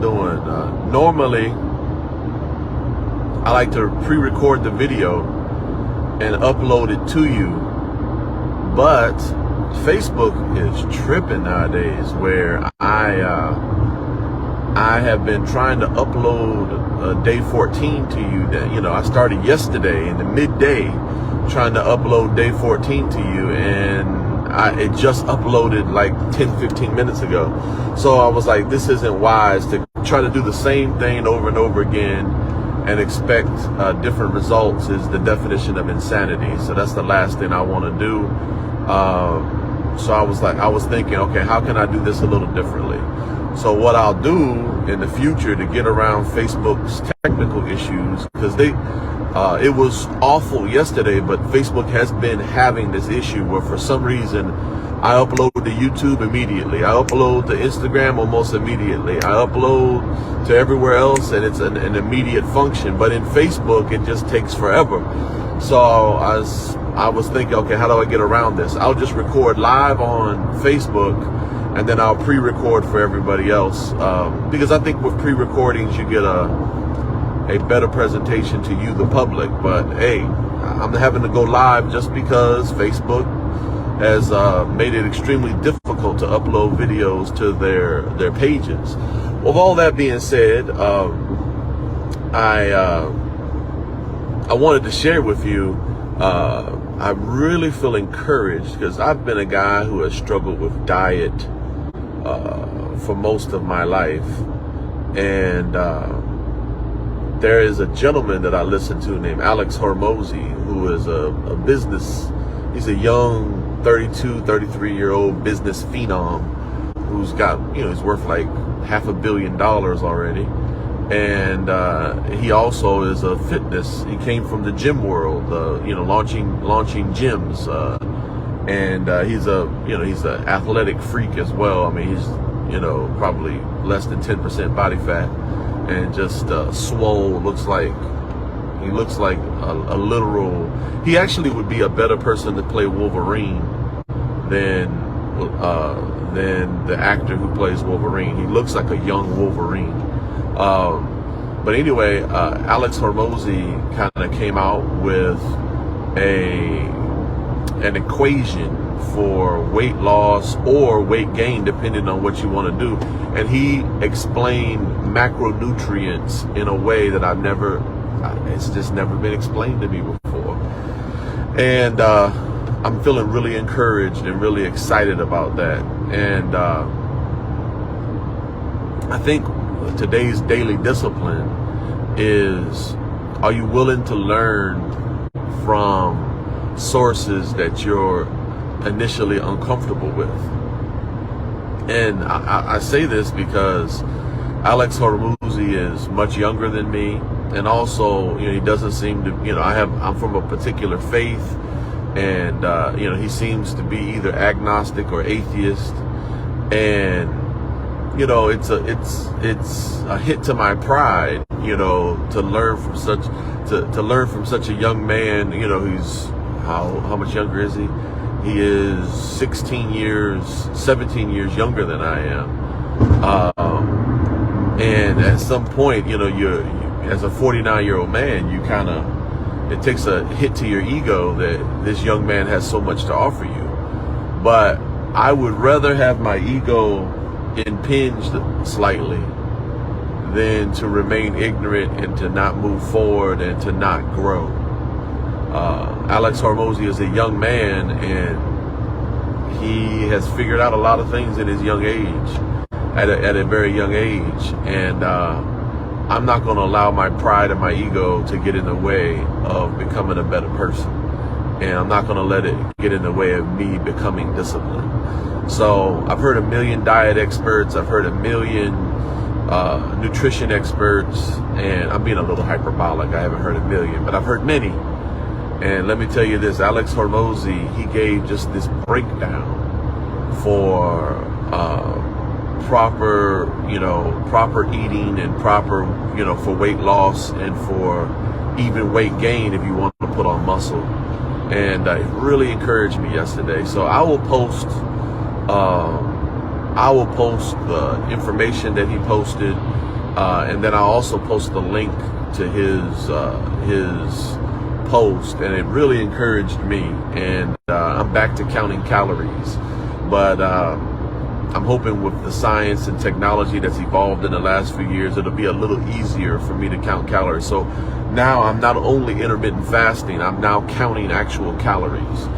doing? Normally, I like to pre-record the video and upload it to you, but Facebook is tripping nowadays, where I have been trying to upload day 14 to you. That, you know, I started yesterday in the midday trying to upload day 14 to you, and it just uploaded like 10-15 minutes ago. So I was like, this isn't wise to try to do the same thing over and over again and expect different results. Is the definition of insanity. So that's the last thing I want to do. So I was thinking, okay, how can I do this a little differently? So what I'll do in the future to get around Facebook's technical issues, because it was awful yesterday, but Facebook has been having this issue where for some reason I upload to YouTube immediately, I upload to Instagram almost immediately, I upload to everywhere else, and it's an immediate function. But in Facebook, it just takes forever. So I was thinking, okay, how do I get around this? I'll just record live on Facebook, and then I'll pre-record for everybody else, because I think with pre-recordings you get a better presentation to you, the public. But hey, I'm having to go live just because Facebook has made it extremely difficult to upload videos to their pages. With all that being said, I wanted to share with you, I really feel encouraged, because I've been a guy who has struggled with diet for most of my life, and there is a gentleman that I listen to named Alex Hormozi, who is a business, he's a young 33-year-old business phenom who's got, he's worth like $500 million already. And he also is a fitness, he came from the gym world, launching gyms, and he's an athletic freak as well. I mean, he's probably less than 10% body fat, and just swole. He looks like a literal. He actually would be a better person to play Wolverine than the actor who plays Wolverine. He looks like a young Wolverine. But anyway, Alex Hormozi kind of came out with an equation for weight loss or weight gain, depending on what you want to do. And he explained macronutrients in a way that it's just never been explained to me before. And I'm feeling really encouraged and really excited about that. And I think today's daily discipline is, are you willing to learn from sources that you're initially uncomfortable with? And I say this because Alex Hormozi is much younger than me, and also, he doesn't seem to, I'm from a particular faith, and he seems to be either agnostic or atheist, and it's a hit to my pride, to learn from such a young man. He's how much younger is he? He is 17 years younger than I am. And at some point, you're as a 49-year-old man, it takes a hit to your ego that this young man has so much to offer you. But I would rather have my ego impinged slightly than to remain ignorant and to not move forward and to not grow. Alex Hormozi is a young man, and he has figured out a lot of things in his young age, at a very young age. And I'm not going to allow my pride and my ego to get in the way of becoming a better person. And I'm not going to let it get in the way of me becoming disciplined. So I've heard a million diet experts, I've heard a million nutrition experts, and I'm being a little hyperbolic, I haven't heard a million, but I've heard many. And let me tell you this, Alex Hormozi, he gave just this breakdown for proper eating, and proper, for weight loss, and for even weight gain if you want to put on muscle. And it really encouraged me yesterday. So I will post the information that he posted And then I also post the link to his post, and it really encouraged me. And I'm back to counting calories, but I'm hoping with the science and technology that's evolved in the last few years, it'll be a little easier for me to count calories. So now I'm not only intermittent fasting, I'm now counting actual calories.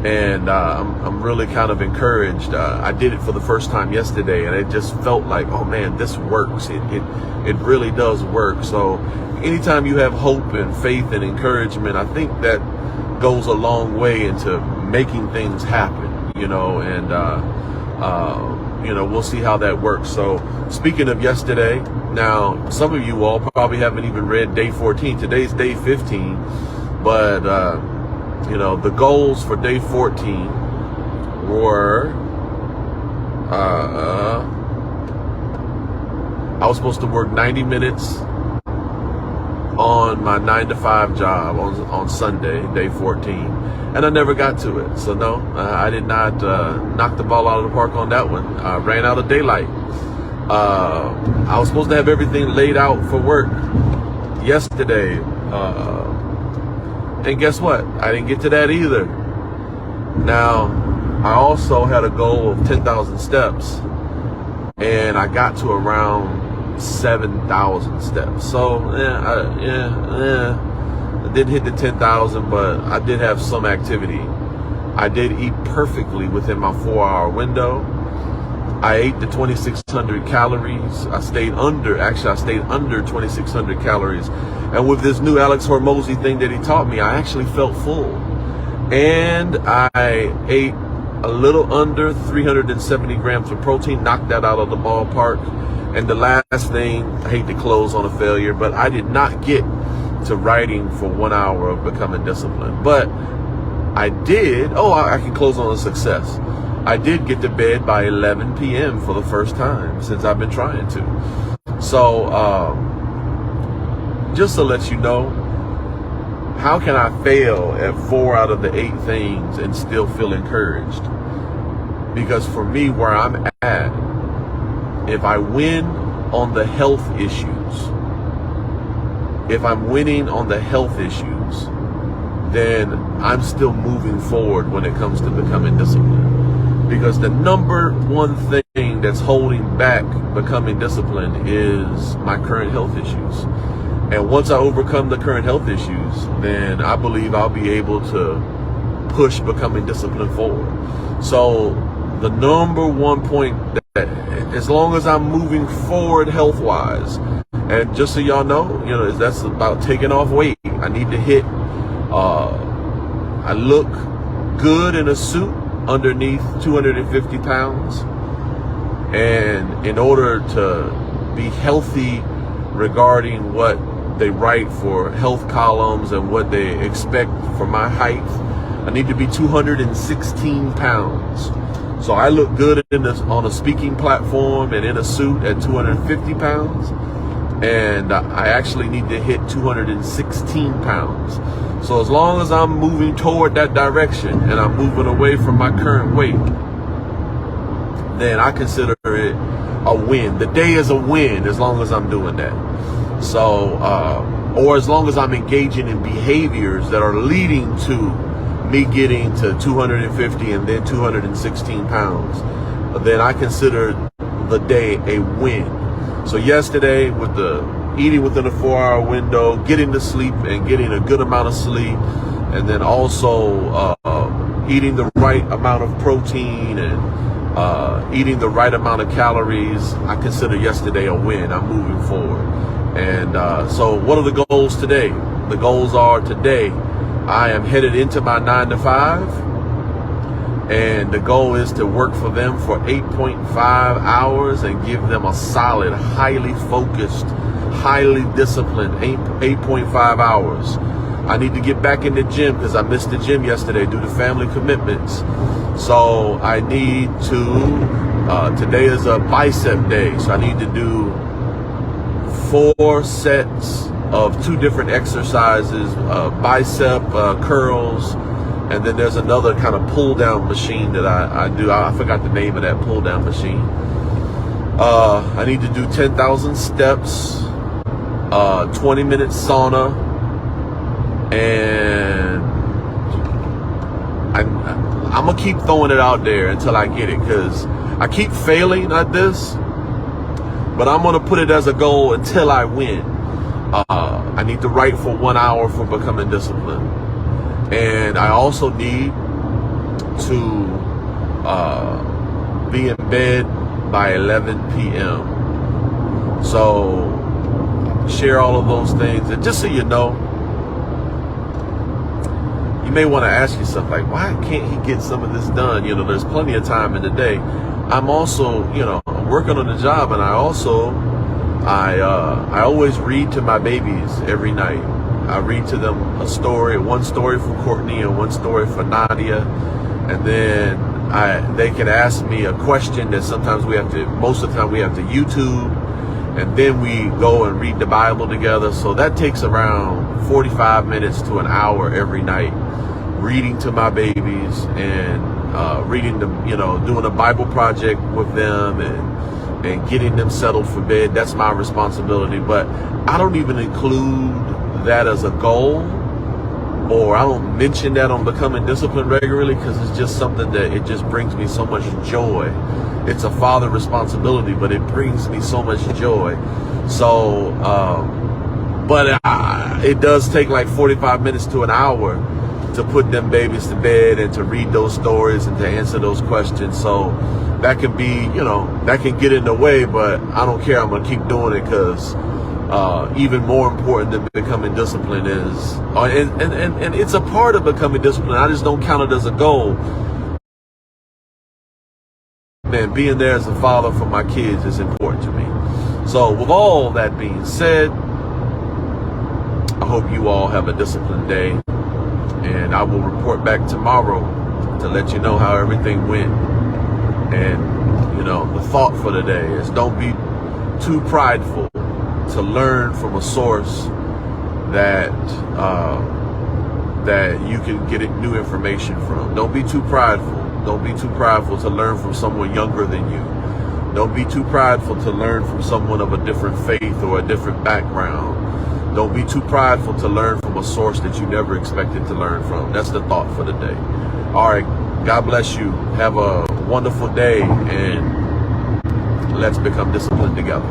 And I'm really kind of encouraged. I did it for the first time yesterday, and it just felt like, oh man, this works. It really does work. So anytime you have hope and faith and encouragement, I think that goes a long way into making things happen, you know, and you know, we'll see how that works. So speaking of yesterday, now some of you all probably haven't even read day 14. Today's day 15, but you know, the goals for day 14 were, I was supposed to work 90 minutes on my 9-to-5 job on Sunday, day 14, and I never got to it. So no, I did not knock the ball out of the park on that one. I ran out of daylight. I was supposed to have everything laid out for work yesterday, and guess what? I didn't get to that either. Now, I also had a goal of 10,000 steps, and I got to around 7,000 steps. So, I didn't hit the 10,000, but I did have some activity. I did eat perfectly within my 4-hour window. I ate the 2,600 calories. I stayed under 2,600 calories. And with this new Alex Hormozi thing that he taught me, I actually felt full. And I ate a little under 370 grams of protein, knocked that out of the ballpark. And the last thing, I hate to close on a failure, but I did not get to writing for 1 hour of becoming disciplined. But I did, I can close on a success. I did get to bed by 11 p.m. for the first time since I've been trying to. So, just to let you know, how can I fail at 4 out of the 8 things and still feel encouraged? Because for me, where I'm at, if I win on the health issues, if I'm winning on the health issues, then I'm still moving forward when it comes to becoming disciplined. Because the number one thing that's holding back becoming disciplined is my current health issues. And once I overcome the current health issues, then I believe I'll be able to push becoming disciplined forward. So the number one point that, as long as I'm moving forward health-wise, and just so y'all know, that's about taking off weight. I need to hit, I look good in a suit underneath 250 pounds. And in order to be healthy regarding what they write for health columns and what they expect for my height, I need to be 216 pounds. So I look good on a speaking platform and in a suit at 250 pounds. And I actually need to hit 216 pounds. So as long as I'm moving toward that direction and I'm moving away from my current weight, then I consider it a win. The day is a win as long as I'm doing that. So, or as long as I'm engaging in behaviors that are leading to me getting to 250 and then 216 pounds, then I consider the day a win. So yesterday, with the eating within a 4-hour window, getting to sleep and getting a good amount of sleep, and then also eating the right amount of protein and eating the right amount of calories, I consider yesterday a win. I'm moving forward. And so what are the goals today? The goals are today, I am headed into my 9-to-5. And the goal is to work for them for 8.5 hours and give them a solid, highly focused, highly disciplined 8.5 hours. I need to get back in the gym because I missed the gym yesterday due to family commitments. So I need to, today is a bicep day, so I need to do 4 sets of 2 different exercises, bicep curls, and then there's another kind of pull down machine that I do. I forgot the name of that pull down machine. I need to do 10,000 steps, 20-minute sauna, and I'm gonna keep throwing it out there until I get it, because I keep failing at this, but I'm gonna put it as a goal until I win. I need to write for 1 hour for becoming disciplined, and I also need to be in bed by 11 p.m. So share all of those things, and just so you know, you may want to ask yourself, like, why can't he get some of this done? You know, there's plenty of time in the day. I'm also, you know, I'm working on the job, and I always read to my babies every night. I read to them a story, one story for Courtney and one story for Nadia, and then they can ask me a question that sometimes most of the time we have to YouTube, and then we go and read the Bible together. So that takes around 45 minutes to an hour every night, reading to my babies and reading them, you know, doing a Bible project with them and getting them settled for bed. That's my responsibility. But I don't even include that as a goal, or I don't mention that on becoming disciplined regularly, because it's just something that it just brings me so much joy. It's a father responsibility, but it brings me so much joy. So, but it does take like 45 minutes to an hour to put them babies to bed and to read those stories and to answer those questions. So that can be, you know, that can get in the way, but I don't care. I'm going to keep doing it, because even more important than becoming disciplined is, and it's a part of becoming disciplined. I just don't count it as a goal. Man, being there as a father for my kids is important to me. So with all that being said, I hope you all have a disciplined day, and I will report back tomorrow to let you know how everything went. And, you know, the thought for the day is, don't be too prideful to learn from a source that you can get new information from. Don't be too prideful. Don't be too prideful to learn from someone younger than you. Don't be too prideful to learn from someone of a different faith or a different background. Don't be too prideful to learn from a source that you never expected to learn from. That's the thought for the day. All right. God bless you. Have a wonderful day, and let's become disciplined together.